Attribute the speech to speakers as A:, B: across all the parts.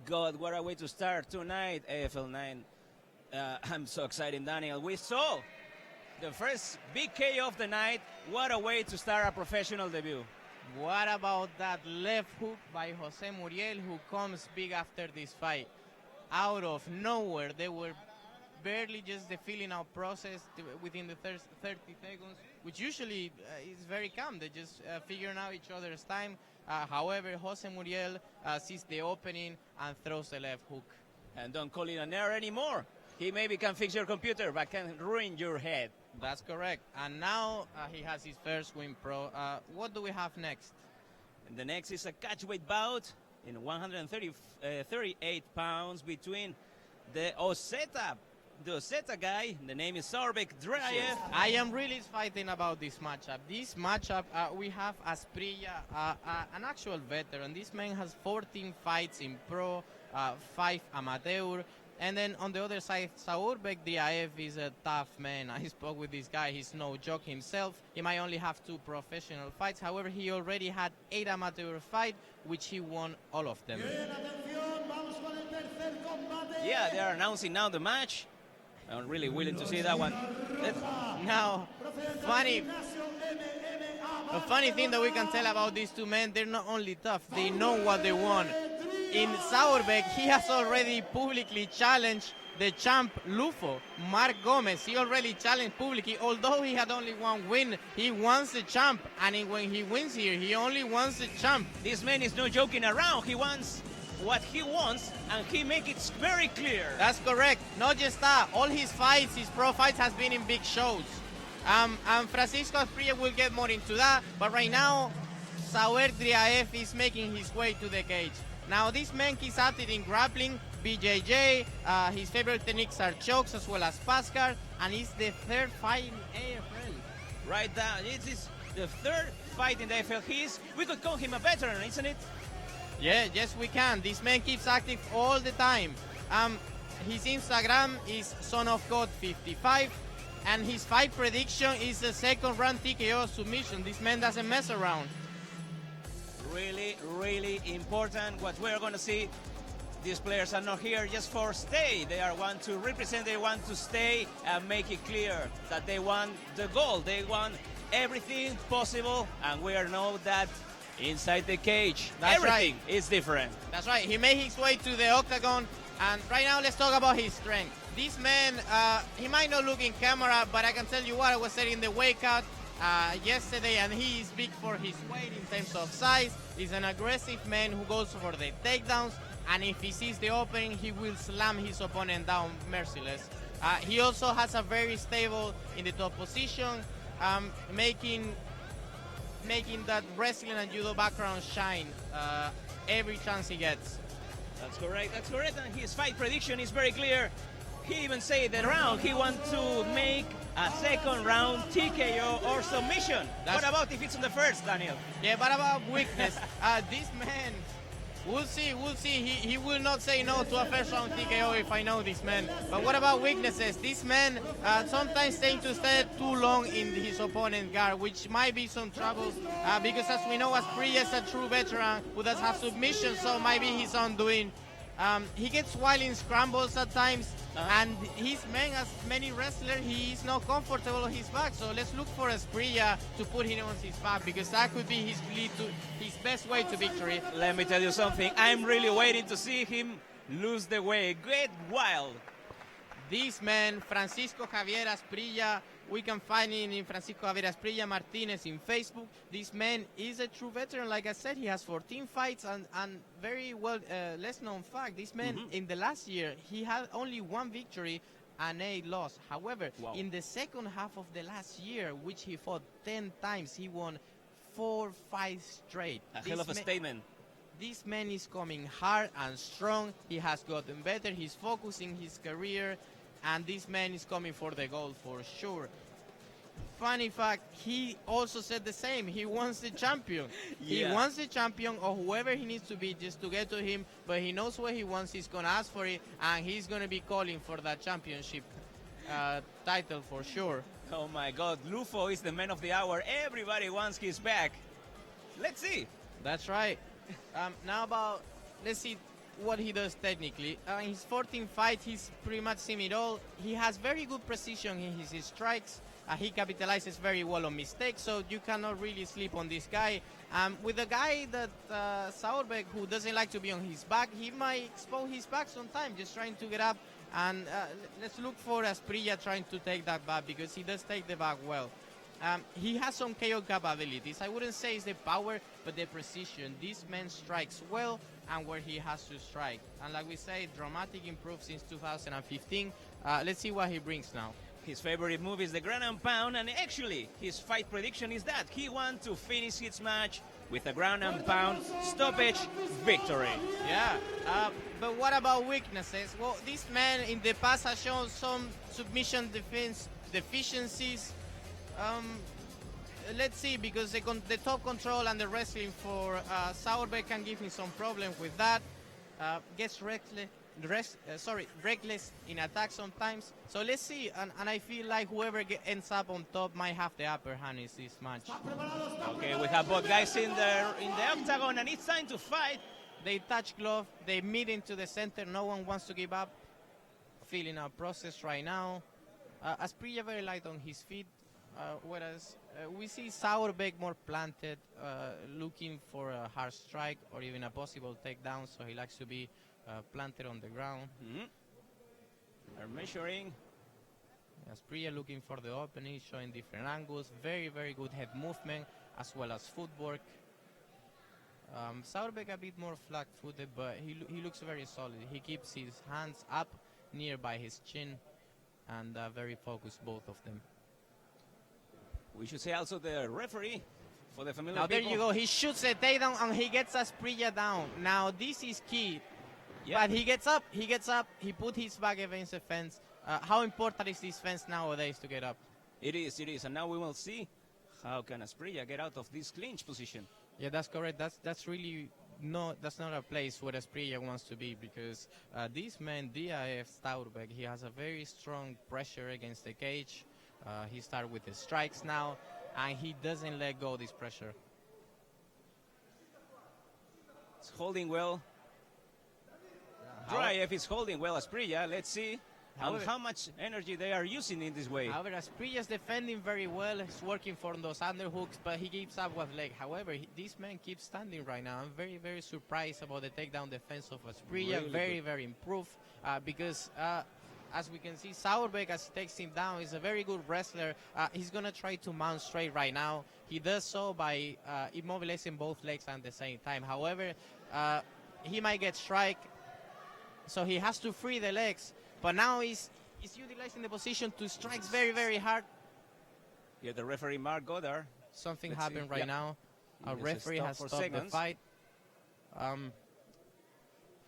A: God, what a way to start tonight, AFL 9. I'm so excited, Daniel. We saw the first big KO of the night. What a way to start a professional debut.
B: What about that left hook by Jose Muriel, who comes big after this fight? Out of nowhere, they were barely just the feeling out process within the 30 seconds, which usually is very calm. They just figuring out each other's time. However, Jose Muriel sees the opening and throws the left hook.
A: And don't call it an error anymore. He maybe can fix your computer, but can ruin your head.
B: That's correct. And now he has his first win pro. What do we have next?
A: And the next is a catchweight bout in 138 pounds between the Oseta guy. The name is Zaurbek, Dryaev.
B: I am really fighting about this matchup. This matchup, we have ASPRILLA, an actual veteran. This man has 14 fights in pro, 5 amateur. And then on the other side, Zaurbek Dryaev is a tough man. I spoke with this guy. He's no joke himself. He might only have 2 professional fights. However, he already had 8 amateur fights, which he won all of them.
A: Yeah, they are announcing now the match. I'm really willing to see that one.
B: Now, a funny thing that we can tell about these two men, they're not only tough, they know what they want. In Zaurbek, he has already publicly challenged the champ Lufo, Mark Gomez. He already challenged publicly. Although he had only 1 win, he wants the champ. And when he wins here, he only wants the champ.
A: This man is not joking around. He wants what he wants, and he makes it very clear.
B: That's correct. Not just that. All his fights, his pro fights, has been in big shows. And Francisco ASPRILLA will get more into that. But right now, Zaurbek Dryaev is making his way to the cage. Now, this man keeps at it in grappling, BJJ. His favorite techniques are chokes as well as pass guard, and it's the 3rd fight in AFL.
A: Right down. It is the 3rd fight in the AFL. We could call him a veteran, isn't it?
B: Yeah, yes, we can. This man keeps active all the time. His Instagram is sonofgod55, and his fight prediction is a 2nd round TKO submission. This man doesn't mess around.
A: Really, really important what we're going to see. These players are not here just for stay. They are want to represent, they want to stay and make it clear that they want the goal. They want everything possible, and we know that inside the cage,
B: that's
A: everything
B: right.
A: is different.
B: That's right. He made his way to the octagon, and right now let's talk about his strength. This man, he might not look in camera, but I can tell you what, I was saying in the weight cut yesterday, and he is big for his weight in terms of size. He's an aggressive man who goes for the takedowns, and if he sees the opening, he will slam his opponent down merciless. He also has a very stable in the top position, making that wrestling and judo background shine every chance he gets.
A: That's correct, and his fight prediction is very clear. He even said that round he wants to make a 2nd round TKO or submission. What about if it's in the 1st, Daniel?
B: Yeah, but about weakness, this man, we'll see. He will not say no to a 1st round TKO if I know this man. But what about weaknesses? This man sometimes tends to stay too long in his opponent's guard, which might be some trouble because as we know, ASPRILLA is a true veteran who does have submission, so might be his undoing. He gets wild in scrambles at times, and his man, as many wrestlers, he is not comfortable on his back. So let's look for ASPRILLA to put him on his back, because that could be his lead to his best way to victory.
A: Let me tell you something. I'm really waiting to see him lose the weight. Get wild.
B: This man, Francisco Javier ASPRILLA, we can find him in Francisco Javier ASPRILLA Martinez in Facebook. This man is a true veteran. Like I said, he has 14 fights, and very well, less known fact, this man in the last year, he had only 1 victory and 8 loss. However, in the 2nd half of the last year, which he fought 10 times, he won 4 fights straight.
A: A hell of a statement.
B: This man is coming hard and strong. He has gotten better. He's focusing his career, and this man is coming for the gold for sure. Funny fact, he also said the same. He wants the champion.
A: Yeah.
B: He wants the champion or whoever he needs to be just to get to him, but he knows what he wants. He's going to ask for it, and he's going to be calling for that championship title for sure.
A: Oh my God, Lufo is the man of the hour. Everybody wants his back. Let's see.
B: That's right. Now about, let's see, what he does technically. In his 14th fight, he's pretty much seen it all. He has very good precision in his strikes. He capitalizes very well on mistakes, so you cannot really sleep on this guy. With a guy that Zaurbek, who doesn't like to be on his back, he might expose his back sometime, just trying to get up. And let's look for ASPRILLA trying to take that back, because he does take the back well. He has some KO capabilities. I wouldn't say it's the power, but the precision. This man strikes well and where he has to strike. And like we say, dramatic improve since 2015. Let's see what he brings now.
A: His favorite move is the ground and pound, and actually his fight prediction is that he wants to finish his match with a ground and pound stoppage victory.
B: Yeah, but what about weaknesses? Well, this man in the past has shown some submission defense deficiencies. Let's see, because the top control and the wrestling for Zaurbek can give him some problems with that. Gets reckless in attack sometimes. So let's see, and I feel like whoever ends up on top might have the upper hand in this match.
A: Okay, we have both guys in the octagon, and it's time to fight.
B: They touch glove, they meet into the center, no one wants to give up. Feeling our process right now. ASPRILLA very light on his feet, whereas we see Zaurbek more planted, looking for a hard strike or even a possible takedown, so he likes to be planted on the ground.
A: They're measuring.
B: ASPRILLA looking for the opening, showing different angles. Very, very good head movement as well as footwork. Zaurbek a bit more flat-footed, but he looks very solid. He keeps his hands up nearby his chin, and very focused, both of them.
A: We should say also the referee for the familiar
B: now
A: people.
B: There you go. He shoots a takedown and he gets ASPRILLA down. Now this is key.
A: Yeah.
B: But he gets up. He put his back against the fence. How important is this fence nowadays to get up?
A: It is. And now we will see how can ASPRILLA get out of this clinch position.
B: Yeah, that's correct. That's really that's not a place where ASPRILLA wants to be, because this man, Dryaev, Zaurbek, he has a very strong pressure against the cage. He started with the strikes now, and he doesn't let go of this pressure.
A: It's holding well. Dryaev is holding well ASPRILLA. Let's see how much energy they are using in this way.
B: However, ASPRILLA is defending very well. He's working for those underhooks, but he gives up with leg. However, this man keeps standing right now. I'm very, very surprised about the takedown defense of ASPRILLA. Really very improved, because as we can see, Zaurbek, as he takes him down, is a very good wrestler. He's going to try to mount straight right now. He does so by immobilizing both legs at the same time. However, he might get strike, so he has to free the legs. But now he's utilizing the position to strike very, very hard.
A: Yeah, the referee, Mark Goddard.
B: Something happened right now. Our referee has stopped the fight.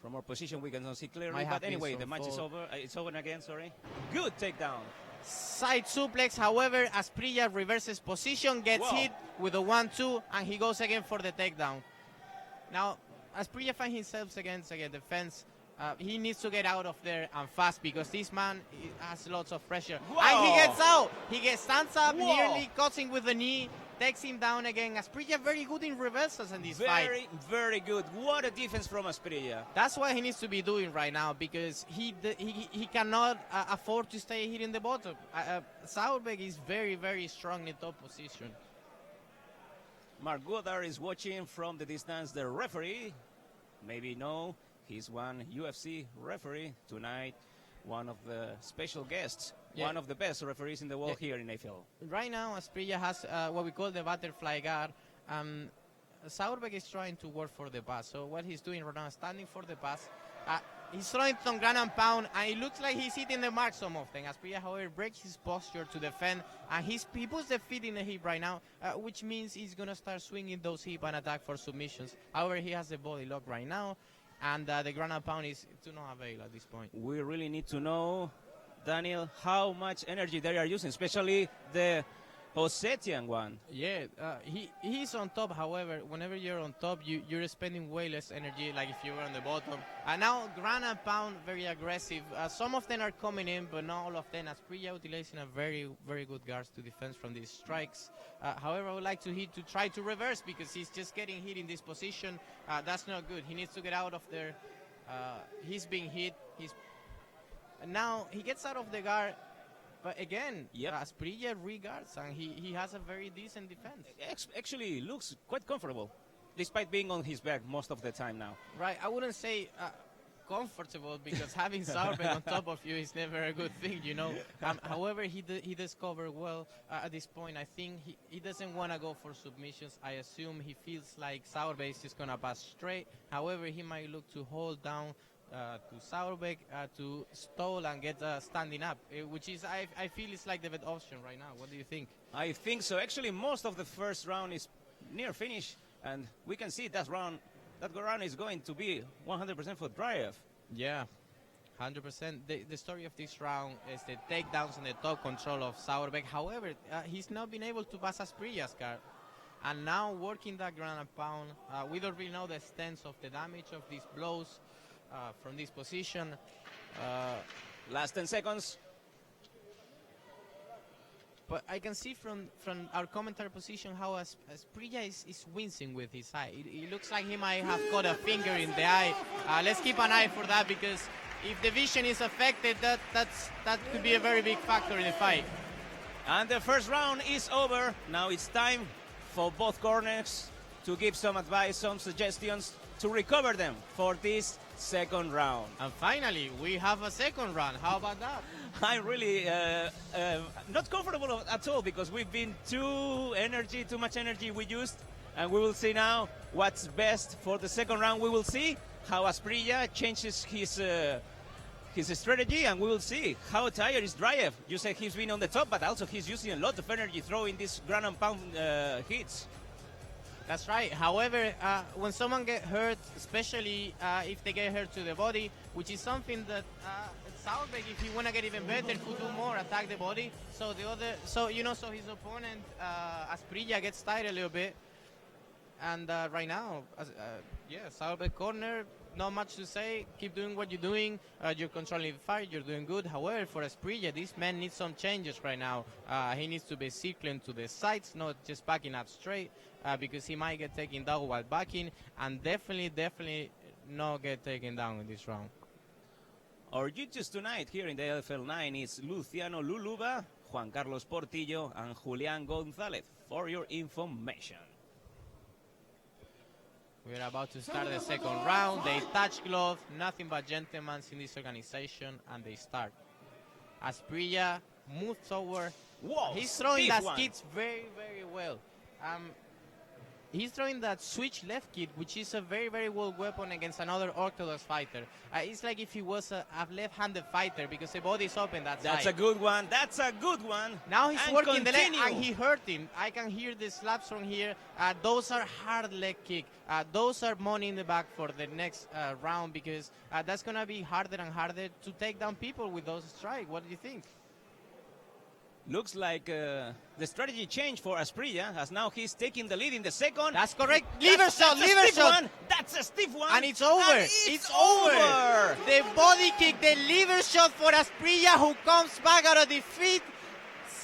A: From our position, we cannot see clearly. But anyway, the match is over. It's over again, sorry. Good takedown.
B: Side suplex, however, ASPRILLA reverses position, gets hit with a 1-2, and he goes again for the takedown. Now, ASPRILLA finds himself against the fence. He needs to get out of there and fast, because this man has lots of pressure.
A: Whoa.
B: And he gets out. He stands up, nearly cuts him with the knee, takes him down again. ASPRILLA very good in reversals in this fight.
A: Very, very good. What a defense from ASPRILLA.
B: That's what he needs to be doing right now, because he cannot afford to stay here in the bottom. Zaurbek is very, very strong in top position.
A: Mark Goddard is watching from the distance. The referee, maybe no, he's one UFC referee tonight, one of the special guests, one of the best referees in the world here in AFL.
B: Right now, ASPRILLA has what we call the butterfly guard. Zaurbek is trying to work for the pass. So what he's doing right now is standing for the pass. He's throwing some ground and pound, and it looks like he's hitting the mark some of them. ASPRILLA, however, breaks his posture to defend, and he puts the feet in the hip right now, which means he's going to start swinging those hip and attack for submissions. However, he has the body lock right now, and the ground and pound is to no avail at this point.
A: We really need to know, Daniel, how much energy they are using, especially the Ossetian one.
B: Yeah, he's on top. However, whenever you're on top, you're spending way less energy, like if you were on the bottom. And now ground and pound, very aggressive. Some of them are coming in, but not all of them. ASPRILLA utilizing a very, very good guards to defense from these strikes. However, I would like to try to reverse, because he's just getting hit in this position. That's not good. He needs to get out of there. He's being hit. Now he gets out of the guard. But again,
A: Yep.
B: Asprilla regards, and he has a very decent defense.
A: Actually looks quite comfortable, despite being on his back most of the time now.
B: Right, I wouldn't say comfortable, because having Zaurbek on top of you is never a good thing, you know. However, he does cover well at this point. I think he doesn't want to go for submissions. I assume he feels like Zaurbek is just going to pass straight. However, he might look to hold down to Zaurbek to stall and get standing up, which is, I feel, is like the best option right now. What do you think?
A: I think so. Actually, most of the first round is near finish, and we can see that round is going to be 100% for Dryaev.
B: Yeah, 100%. The story of this round is the takedowns and the top control of Zaurbek. However, he's not been able to pass Asprilla's guard. And now working that ground and pound, we don't really know the extent of the damage of these blows from this position.
A: Last 10 seconds.
B: But I can see from our commentary position how Asprilla is wincing with his eye. It looks like he might have got a finger in the eye. Let's keep an eye for that, because if the vision is affected, that could be a very big factor in the fight.
A: And the first round is over. Now it's time for both corners to give some advice, some suggestions to recover them for this second round.
B: And finally, we have a second round. How about that?
A: I'm really not comfortable at all, because we've been too much energy we used, and we will see now what's best for the second round. We will see how Asprilla changes his strategy, and we will see how tired is Dryaev. You said he's been on the top, but also he's using a lot of energy throwing these ground and pound hits.
B: That's right. However, when someone gets hurt, especially if they get hurt to the body, which is something that Zaurbek, if he want to get even better, could do more, attack the body. So his opponent Asprilla gets tired a little bit. And right now, Zaurbek corner, not much to say. Keep doing what you're doing. You're controlling the fight. You're doing good. However, for Asprilla, this man needs some changes right now. He needs to be circling to the sides, not just backing up straight, because he might get taken down while backing, and definitely not get taken down in this round.
A: Our judges tonight here in the LFL 9 is Luciano Luluba, Juan Carlos Portillo, and Julián González, for your information.
B: We're about to start the second round. They touch glove, nothing but gentlemen in this organization, and they start. Asprilla moves over.
A: Whoa,
B: he's throwing that
A: one.
B: kick very, very well. He's throwing that switch left kick, which is a very, very well weapon against another orthodox fighter. It's like if he was a left-handed fighter, because the body's open that side.
A: That's a good one. That's a good one.
B: Now he's working the leg,
A: continue.
B: and he hurt him. I can hear the slaps from here. Those are hard leg kick. Those are money in the back for the next round, because that's going to be harder and harder to take down people with those strikes. What do you think?
A: Looks like the strategy changed for Asprilla, as now he's taking the lead in the second.
B: That's correct. Liver shot.
A: That's a stiff one.
B: And it's over.
A: And it's over.
B: The body kick, the liver shot for Asprilla, who comes back out of defeat.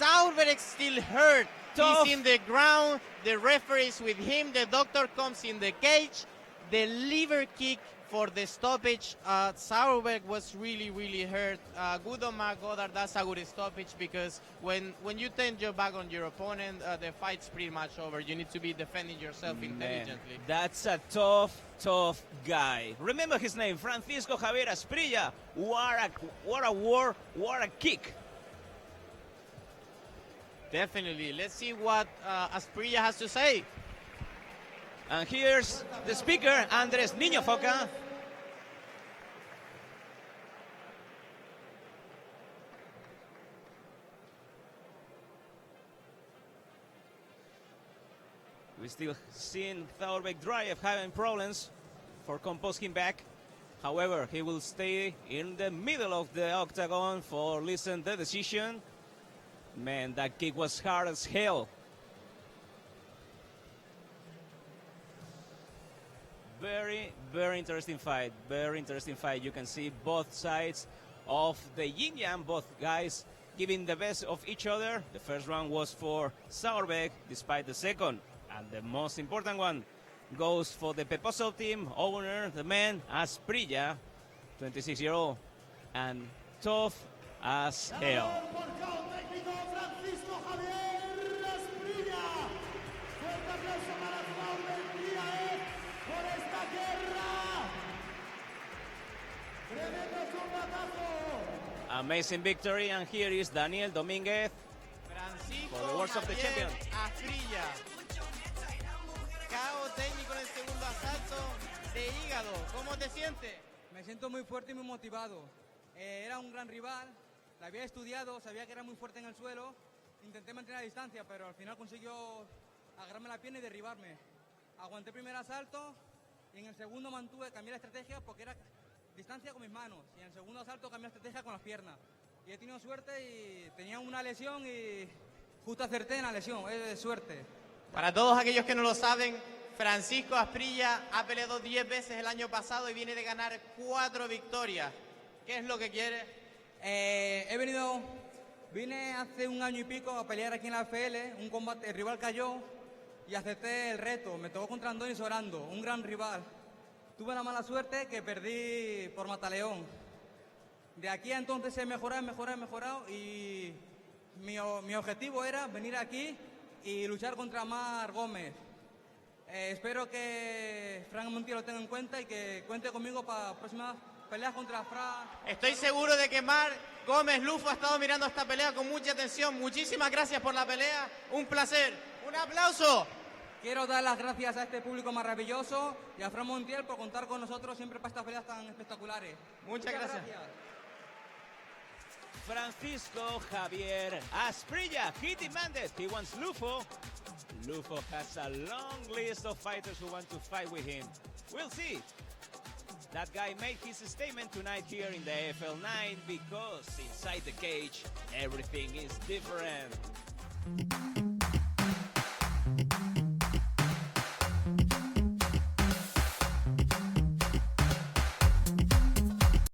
B: Zaurbek still hurt.
A: Tough.
B: He's in the ground. The referee is with him. The doctor comes in the cage. The liver kick for the stoppage. Zaurbek was really, really hurt. Good on Mark Goddard. That's a good stoppage, because when you turn your back on your opponent, the fight's pretty much over. You need to be defending yourself intelligently.
A: That's a tough guy. Remember his name, Francisco Javier Asprilla. What a kick.
B: Definitely. Let's see what Asprilla has to say.
A: And here's the speaker, Andres Niño Foca. We still seeing Zaurbek Dryaev having problems for composing back. However, he will stay in the middle of the octagon for listen the decision. Man, that kick was hard as hell. Very, very interesting fight. Very interesting fight. You can see both sides of the yin-yang, both guys giving the best of each other. The first round was for Zaurbek, despite the second. And the most important one goes for the Peposo team owner, the man Asprilla, 26-year-old, and tough as hell.
C: Por KO técnico Francisco Javier ASPRILLA. Fuerte aplauso para Zaurbek Dryaev por esta guerra. Tremendo combatazo.
A: Amazing victory, and here is Daniel Domínguez.
B: Francisco
A: For the words of the
B: Javier
A: champion.
B: ASPRILLA. KO técnico en el segundo asalto de hígado. ¿Cómo te sientes?
D: Me siento muy fuerte y muy motivado. Era un gran rival, la había estudiado, sabía que era muy fuerte en el suelo. Intenté mantener la distancia, pero al final consiguió agarrarme la pierna y derribarme. Aguanté el primer asalto y en el segundo cambié la estrategia porque era distancia con mis manos. Y en el segundo asalto cambié la estrategia con las piernas. Y he tenido suerte y tenía una lesión y justo acerté en la lesión, es suerte.
B: Para todos aquellos que no lo saben, Francisco ASPRILLA ha peleado 10 veces el año pasado y viene de ganar 4 victorias. ¿Qué es lo que quiere?
D: Vine hace un año y pico a pelear aquí en la FL, un combate, el rival cayó y acepté el reto. Me tocó contra Andoni Sorando, un gran rival. Tuve la mala suerte que perdí por Mataleón. De aquí a entonces he mejorado y mi objetivo era venir aquí y luchar contra Mar Gómez. Espero que Fran Montiel lo tenga en cuenta y que cuente conmigo para próximas peleas contra Fran.
B: Estoy seguro de que Mar Gómez Lufo ha estado mirando esta pelea con mucha atención. Muchísimas gracias por la pelea. Un placer. Un aplauso.
D: Quiero dar las gracias a este público maravilloso y a Fran Montiel por contar con nosotros siempre para estas peleas tan espectaculares.
B: Muchas gracias.
A: Francisco Javier ASPRILLA, he demanded, he wants Lufo. Lufo has a long list of fighters who want to fight with him. We'll see. That guy made his statement tonight here in the AFL 9 because inside the cage, everything is different.